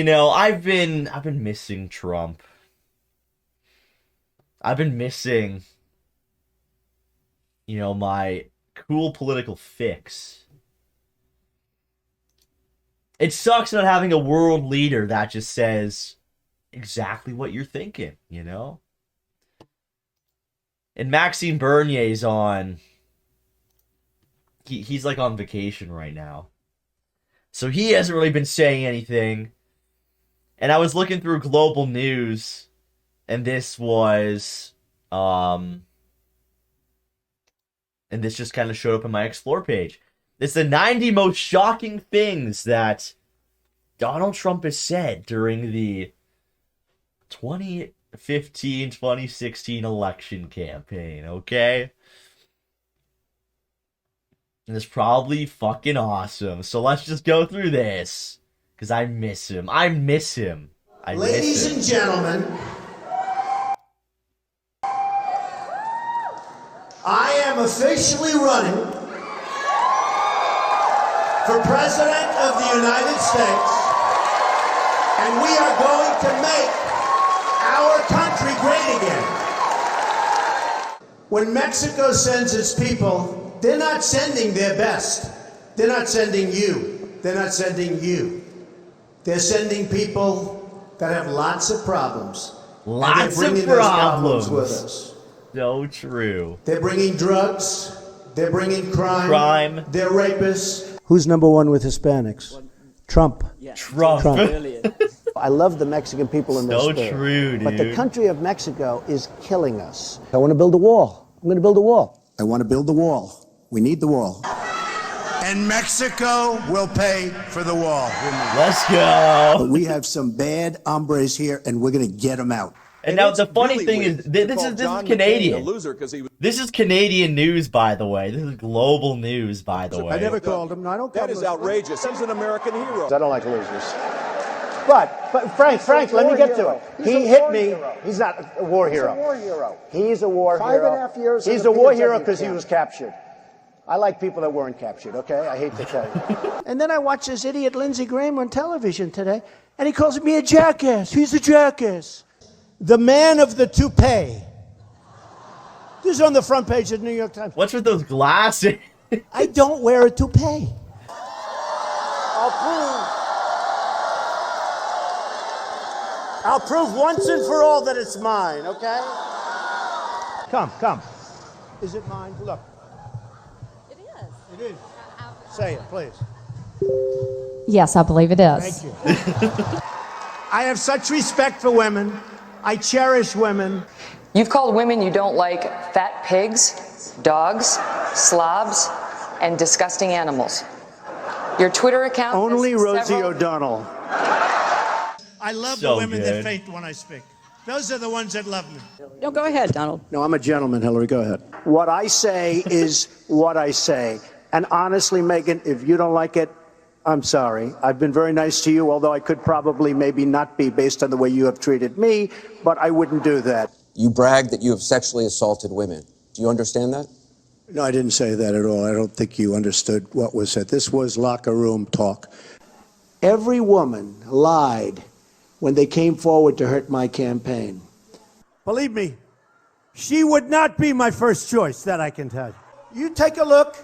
I've been missing Trump. I've been missing, my cool political fix. It sucks not having a world leader that just says exactly what you're thinking. And Maxime Bernier's on. He's like on vacation right now. So he hasn't really been saying anything. And I was looking through global news, and this was and this just kind of showed up on my explore page. It's the 90 most shocking things that Donald Trump has said during the 2015-2016 election campaign, okay? And it's probably fucking awesome. So let's just go through this. Because I miss him. Ladies and gentlemen, I am officially running for President of the United States, and we are going to make our country great again. When Mexico sends its people, they're not sending their best. They're not sending you. They're not sending you. They're sending people that have lots of problems. Lots of those problems with us. So true. They're bringing drugs. They're bringing crime. They're rapists. Who's number one with Hispanics? Trump. Trump. I love the Mexican people in their So spirit. true, dude. But the country of Mexico is killing us. I want to build a wall. I'm going to build a wall. I want to build the wall. We need the wall. And Mexico will pay for the wall. Let's go. But we have some bad hombres here, and we're going to get them out. And now the funny thing is, this is Canadian. This is Canadian news, by the way. This is global news, by the way. I never called him. No, I don't call That is outrageous. He's an American hero. I don't like losers. But Frank, let me get to it. He hit me. He's not a war hero. He's a war hero. He's a war hero. 5.5 years. He's a war hero because he was captured. I like people that weren't captured, okay? I hate to tell you. And then I watched this idiot Lindsey Graham on television today, and he calls me a jackass. He's a jackass. The man of the toupee. This is on the front page of the New York Times. What's with those glasses? I don't wear a toupee. I'll prove once and for all that it's mine, okay? Come. Is it mine? Look. It is. It is. Say it, please. Yes, I believe it is. Thank you. I have such respect for women. I cherish women. You've called women you don't like fat pigs, dogs, slobs, and disgusting animals. Your Twitter account Only has Rosie several- O'Donnell. I love So the women good. that faint when I speak. Those are the ones that love me. No, go ahead, Donald. No, I'm a gentleman, Hillary. Go ahead. What I say is what I say. And honestly, Megan, if you don't like it, I'm sorry. I've been very nice to you, although I could probably maybe not be based on the way you have treated me, but I wouldn't do that. You brag that you have sexually assaulted women. Do you understand that? No, I didn't say that at all. I don't think you understood what was said. This was locker room talk. Every woman lied when they came forward to hurt my campaign. Believe me, she would not be my first choice, that I can tell you. You take a look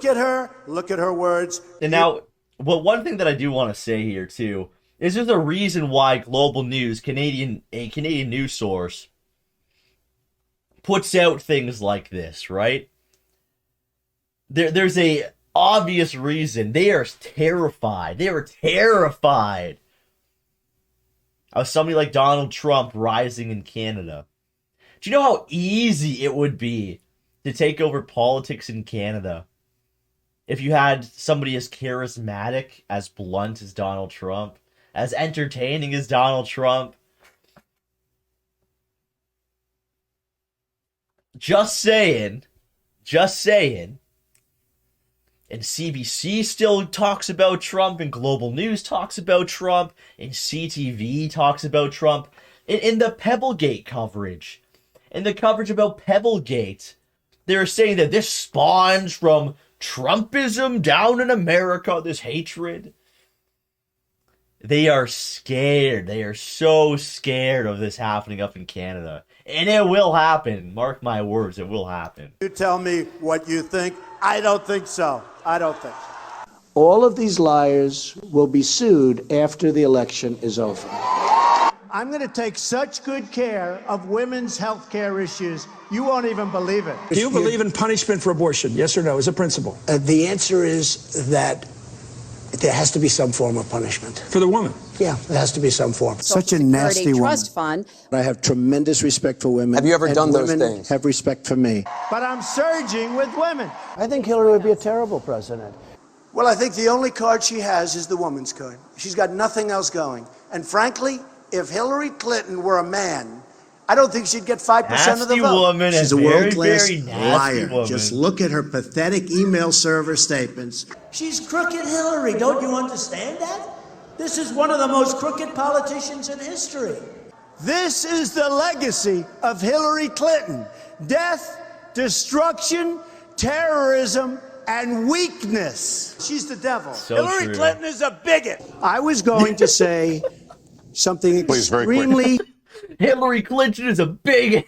at her words. And now, one thing that I do want to say here, too, is there's a reason why Global News, a Canadian news source, puts out things like this, right? There's a obvious reason. They are terrified. They are terrified of somebody like Donald Trump rising in Canada. Do you know how easy it would be to take over politics in Canada if you had somebody as charismatic, as blunt as Donald Trump, as entertaining as Donald Trump? Just saying. And CBC still talks about Trump, and Global News talks about Trump, and CTV talks about Trump. In the Pebblegate coverage, in the coverage about Pebblegate, they're saying that this spawns from Trumpism down in America, this hatred. They are scared. They are so scared of this happening up in Canada. And it will happen. Mark my words, it will happen. You tell me what you think. I don't think so. I don't think so. All of these liars will be sued after the election is over. I'm going to take such good care of women's health care issues, you won't even believe it. Do you believe in punishment for abortion? Yes or no, as a principle? The answer is that there has to be some form of punishment. For the woman? Yeah, there has to be some form. Such a nasty woman. Trust fund. I have tremendous respect for women. Have you ever and done those women things? have respect for me. But I'm surging with women. I think Hillary would be a terrible president. Well, I think the only card she has is the woman's card. She's got nothing else going. And frankly, if Hillary Clinton were a man, I don't think she'd get 5% of the Nasty vote. woman, She's a a very, world-class very nasty liar. woman. Just look at her pathetic email server statements. She's crooked Hillary. Don't you understand that? This is one of the most crooked politicians in history. This is the legacy of Hillary Clinton. Death, destruction, terrorism, and weakness. She's the devil. So Hillary true. Clinton is a bigot. I was going to say something extremely Hillary Clinton is a big...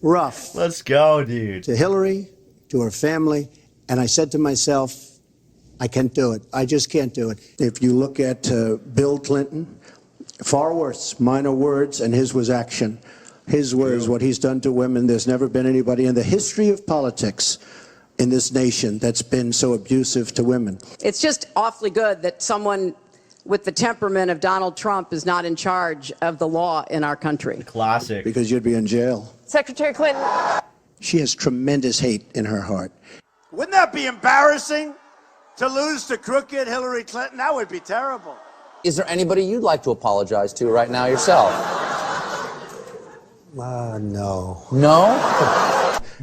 rough Let's go, dude. to Hillary, to her family, and I said to myself, I can't do it. I just can't do it. If you look at Bill Clinton, far worse, minor words, and his was action. His words, what he's done to women, there's never been anybody in the history of politics in this nation that's been so abusive to women. It's just awfully good that someone with the temperament of Donald Trump is not in charge of the law in our country. Classic. Because you'd be in jail. Secretary Clinton. She has tremendous hate in her heart. Wouldn't that be embarrassing? To lose to crooked Hillary Clinton? That would be terrible. Is there anybody you'd like to apologize to right now yourself? No. No?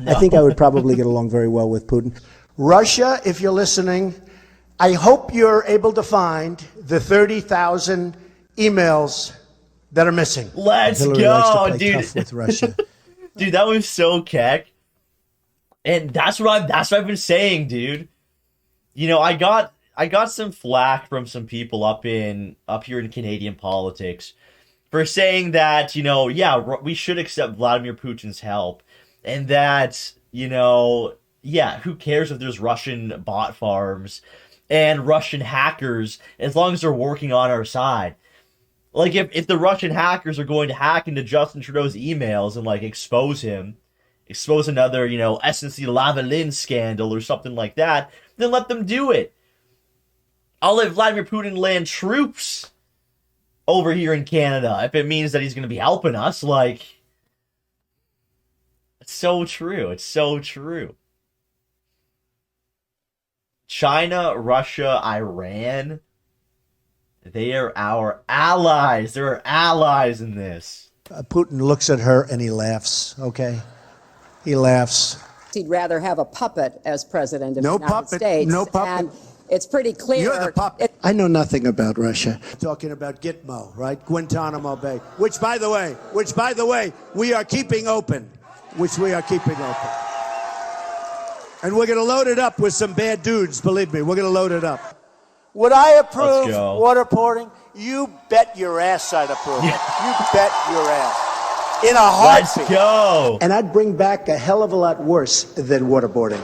I think I would probably get along very well with Putin. Russia, if you're listening, I hope you're able to find the 30,000 emails that are missing. Let's Hillary likes to go, play dude. tough with Russia. Dude, that was so keck. And that's what I've been saying, dude. You know, I got some flack from some people up here in Canadian politics for saying that, you know, yeah, we should accept Vladimir Putin's help, and that, you know, yeah, who cares if there's Russian bot farms and Russian hackers as long as they're working on our side. Like, if the Russian hackers are going to hack into Justin Trudeau's emails and, like, expose another, you know, SNC-Lavalin scandal or something like that, then let them do it. I'll let Vladimir Putin land troops over here in Canada if it means that he's going to be helping us. Like, it's so true. It's so true. China, Russia, Iran, they are our allies. They're our allies in this. Putin looks at her and he laughs, okay? He laughs. He'd rather have a puppet as president of No the United puppet, States. no puppet. And it's pretty clear. You're the puppet. I know nothing about Russia. Talking about Gitmo, right? Guantanamo Bay, which by the way, we are keeping open. And we're going to load it up with some bad dudes, believe me. We're going to load it up. Would I approve Let's go. waterboarding? You bet your ass I'd approve it. You bet your ass. In a Let's heartbeat. go. And I'd bring back a hell of a lot worse than waterboarding.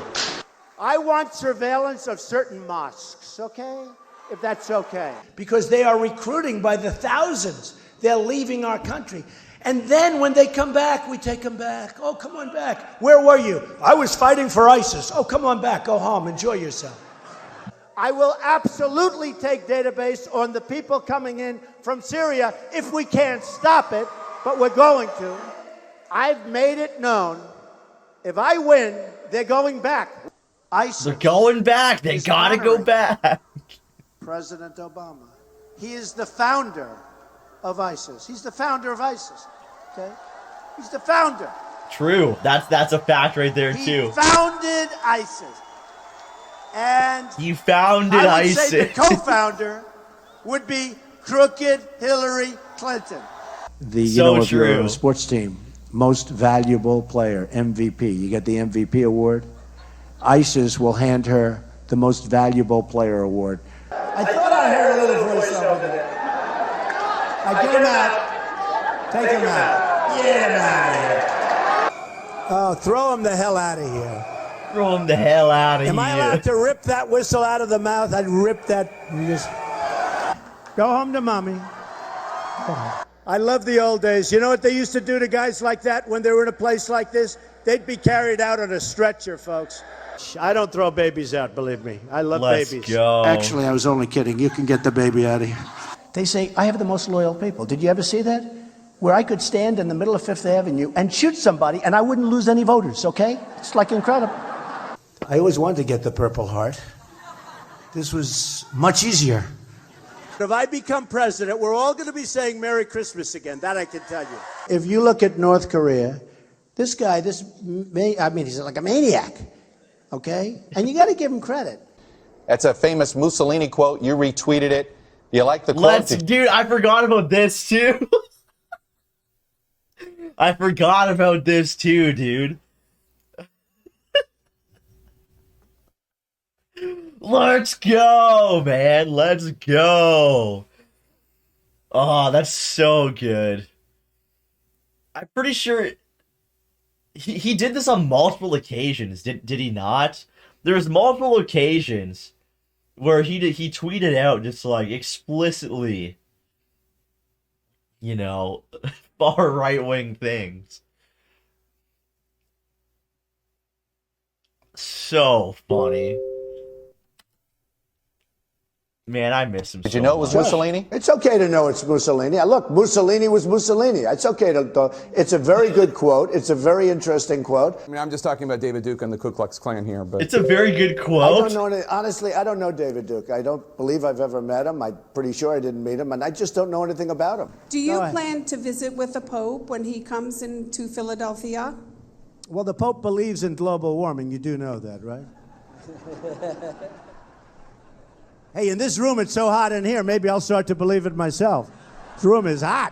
I want surveillance of certain mosques, okay? If that's okay. Because they are recruiting by the thousands. They're leaving our country. And then when they come back, we take them back. Oh, come on back. Where were you? I was fighting for ISIS. Oh, come on back. Go home. Enjoy yourself. I will absolutely take database on the people coming in from Syria if we can't stop it, but we're going to. I've made it known. If I win, they're going back. ISIS. They're going back. They gotta go back. President Obama. He is the founder of ISIS. He's the founder of ISIS. Okay? He's the founder. True. That's a fact right there, He too. founded ISIS. And You founded I would ISIS. say the co-founder would be crooked Hillary Clinton. If you're true. a sports team, most valuable player, MVP. You get the MVP award. ISIS will hand her the most valuable player award. I thought I heard a little voice over there. Get him out. Take him out. Get him out of here. Oh, throw him the hell out of here. Throw him the hell out of here. Am I allowed to rip that whistle out of the mouth? I'd rip that. Just go home to mommy. I love the old days. You know what they used to do to guys like that when they were in a place like this? They'd be carried out on a stretcher, folks. I don't throw babies out, believe me. I love babies. Let's go. Actually, I was only kidding. You can get the baby out of here. They say, I have the most loyal people. Did you ever see that? Where I could stand in the middle of Fifth Avenue and shoot somebody and I wouldn't lose any voters, okay? It's like incredible. I always wanted to get the Purple Heart. This was much easier. If I become president, we're all going to be saying Merry Christmas again. That I can tell you. If you look at North Korea, this guy, he's like a maniac, okay? And you got to give him credit. That's a famous Mussolini quote. You retweeted it. Do you like the quote? Dude, I forgot about this too. I forgot about this too, dude. Let's go, man. Let's go. Oh, that's so good. I'm pretty sure he did this on multiple occasions. Did he not? There's multiple occasions where he tweeted out just like explicitly, you know, far right-wing things. So funny. Man, I miss him. Did you know it was Mussolini? It's okay to know it's Mussolini. Look, Mussolini was Mussolini. It's okay to. It's a very good quote. It's a very interesting quote. I mean, I'm just talking about David Duke and the Ku Klux Klan here, but it's a very good quote. I don't know. Honestly, I don't know David Duke. I don't believe I've ever met him. I'm pretty sure I didn't meet him, and I just don't know anything about him. Do you plan to visit with the Pope when he comes into Philadelphia? Well, the Pope believes in global warming. You do know that, right? Hey, in this room, it's so hot in here, maybe I'll start to believe it myself. This room is hot.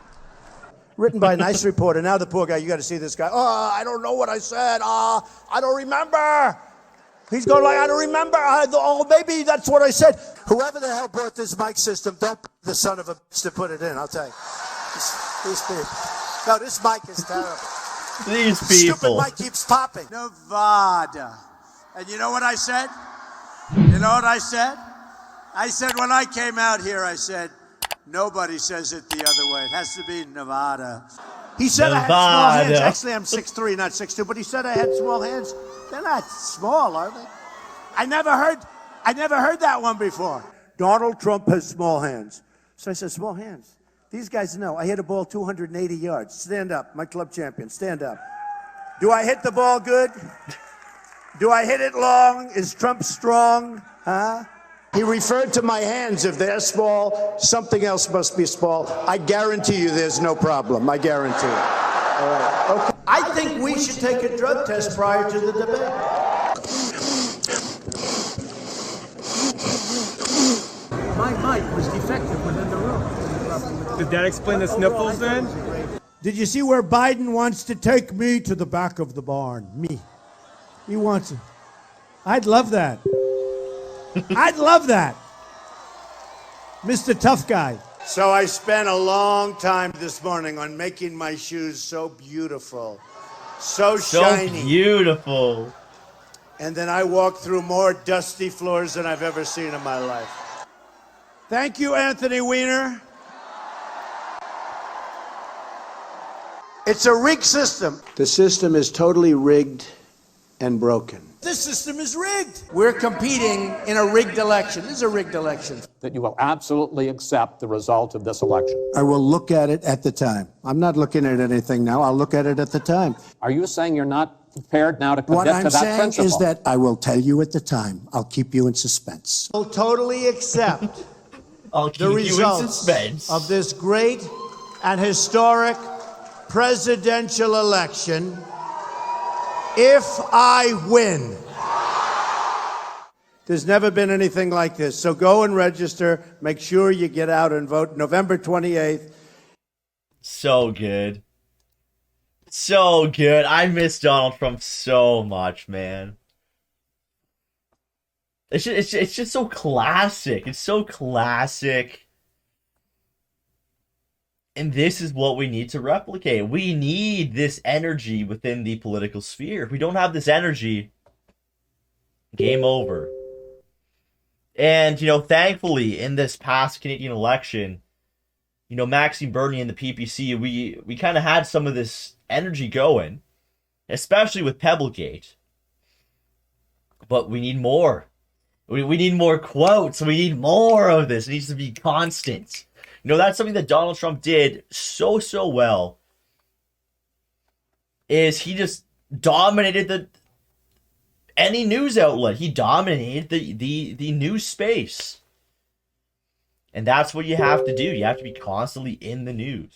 Written by a nice reporter. Now the poor guy, you got to see this guy. Oh, I don't know what I said. I don't remember. He's going like, I don't remember. Oh, maybe that's what I said. Whoever the hell brought this mic system, don't be the son of a bitch to put it in, I'll tell you. These people. No, this mic is terrible. These people. Stupid mic keeps popping. Nevada. And you know what I said? You know what I said? I said when I came out here, I said, nobody says it the other way. It has to be Nevada. He said I had small hands. Actually, I'm 6'3", not 6'2", but he said I had small hands. They're not small, are they? I never heard that one before. Donald Trump has small hands. So I said, small hands. These guys know. I hit a ball 280 yards. Stand up, my club champion. Stand up. Do I hit the ball good? Do I hit it long? Is Trump strong? Huh? He referred to my hands. If they're small, something else must be small. I guarantee you there's no problem. I guarantee it. All right. Okay. I think we should take a drug test prior to the debate. My mic was defective within the room. Did that explain the sniffles then? Did you see where Biden wants to take me to the back of the barn? Me. He wants it. I'd love that. I'd love that. Mr. Tough Guy. So I spent a long time this morning on making my shoes so beautiful, so shiny. So beautiful. And then I walked through more dusty floors than I've ever seen in my life. Thank you, Anthony Weiner. It's a rigged system. The system is totally rigged and broken. This system is rigged. We're competing in a rigged election. This is a rigged election. That you will absolutely accept the result of this election. I will look at it at the time. I'm not looking at anything now. I'll look at it at the time. Are you saying you're not prepared now to commit what to I'm that saying principle? is that I will tell you at the time. I'll keep you in suspense. I'll totally accept the results of this great and historic presidential election if I win. There's never been anything like this. So go and register. Make sure you get out and vote November 28th. So good. So good. I miss Donald Trump so much, man. It's just so classic. It's so classic. And this is what we need to replicate. We need this energy within the political sphere. If we don't have this energy, game over. And, thankfully, in this past Canadian election, Maxime Bernier and the PPC, we kind of had some of this energy going, especially with Pebblegate. But we need more. We need more quotes. We need more of this. It needs to be constant. That's something that Donald Trump did so well. Is he just dominated any news outlet. He dominated the news space. And that's what you have to do. You have to be constantly in the news.